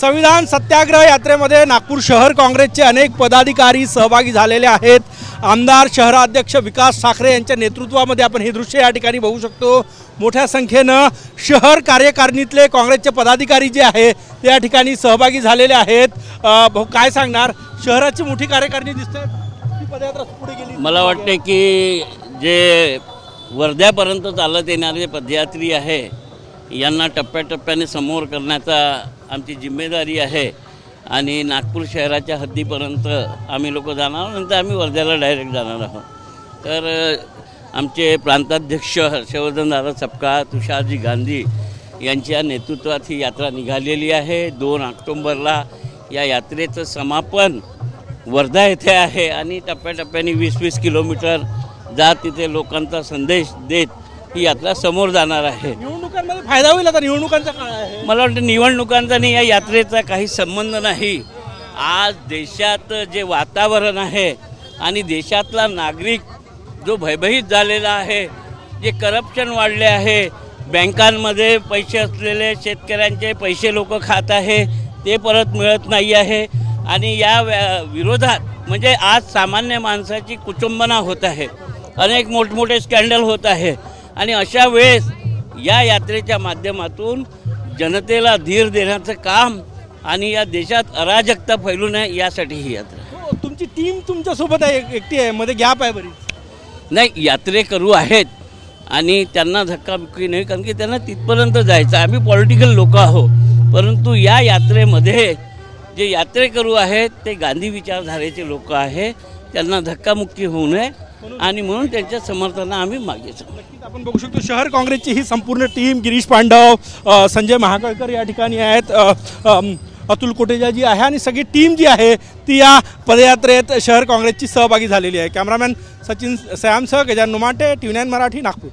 संविधान सत्याग्रह यात्रेमध्ये नागपूर शहर काँग्रेसचे अनेक पदाधिकारी सहभागी झालेले आहेत। आमदार शहराध्यक्ष विकास ठाकरे यांच्या नेतृत्वामध्ये आपण हे दृश्य या ठिकाणी बघू शकतो। मोठ्या संख्येने शहर कार्यकारिणीतले काँग्रेसचे पदाधिकारी जे आहे ते या ठिकाणी सहभागी झालेले आहेत। भाऊ काय सांगणार, शहराची मोठी कार्यकारिणी दिसते, ही पदयात्रा पुढे गेली। मला वाटते की जे वर्ध्यापर्यंत चालत येणारे पदयात्री आहे यांना टप्प्याटप्प्याने समोर करण्याचा आमची जिम्मेदारी आहे आणि नागपूर शहराच्या हद्दीपर्यंत आम्ही लोक जाणार, नंतर आम्ही वर्ध्याला डायरेक्ट जाणार आहोत। तर आमचे प्रांताध्यक्ष हर्षवर्धन दादा सपकाळ, तुषारजी गांधी यांच्या नेतृत्वात ही यात्रा निघालेली आहे। 2 ऑक्टोबरला या यात्रेचं समापन वर्धा येथे आहे आणि टप्प्याटप्प्याने 20-20 किलोमीटर जात तिथे लोकांचा संदेश देत ही यात्रा समोर जाणार आहे। निवडणुकांमध्ये फायदा होईल, आता निवडणुकांचा काळ आहे। मला वाटतं निवडणुकांचा नाही, या यात्रेचा काही संबंध नाही। आज देशात जे वातावरण आहे आणि देशातला नागरिक जो भयभीत झालेला आहे, जे करप्शन वाढले आहे, बँकांमध्ये पैसे असलेले शेतकऱ्यांचे पैसे लोक खात आहे, ते परत मिळत नाही आहे आणि या विरोधात म्हणजे आज सामान्य माणसाची कुचंबना होत आहे, अनेक मोठमोठे स्कॅन्डल होत आहे आणि अशा वेळेस या यात्रेच्या माध्यमातून जनतेला धीर देण्याचं काम आणि या देशात अराजकता फैलू नये यासाठी ही यात्रा। तुमची टीम तुमच्यासोबत आहे, एकटी आहे, मध्ये गॅप आहे बरीच? नाही, यात्रेकरू आहेत आणि त्यांना धक्काबुक्की नाही, कारण की त्यांना तिथपर्यंत जायचं। आम्ही पॉलिटिकल लोक आहोत, परंतु या यात्रेमध्ये जे यात्रेकरू आहेत ते गांधी विचारधारेचे लोक आहेत, त्यांना धक्कामुक्की होऊ नये आणि म्हणून त्यांच्या समर्थनाला आम्ही मागे जाऊ। आपण बघू शकतो शहर काँग्रेसची ही संपूर्ण टीम, गिरीश पांडव, संजय महाकळकर या ठिकाणी आहेत, अतुल कोटेजा जी आहे आणि सगळी टीम जी आहे ती या पदयात्रेत शहर काँग्रेसची सहभागी झालेली आहे। कॅमेरामॅन सचिन सयामसह गजान नुमाटे, TV9 मराठी, नागपूर।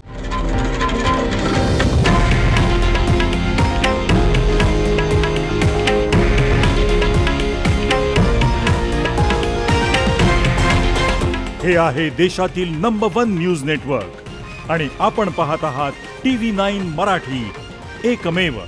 हे आहे देशातील नंबर 1 न्यूज नेटवर्क आणि आपण पाहत आहात TV9 मराठी, एकमेव।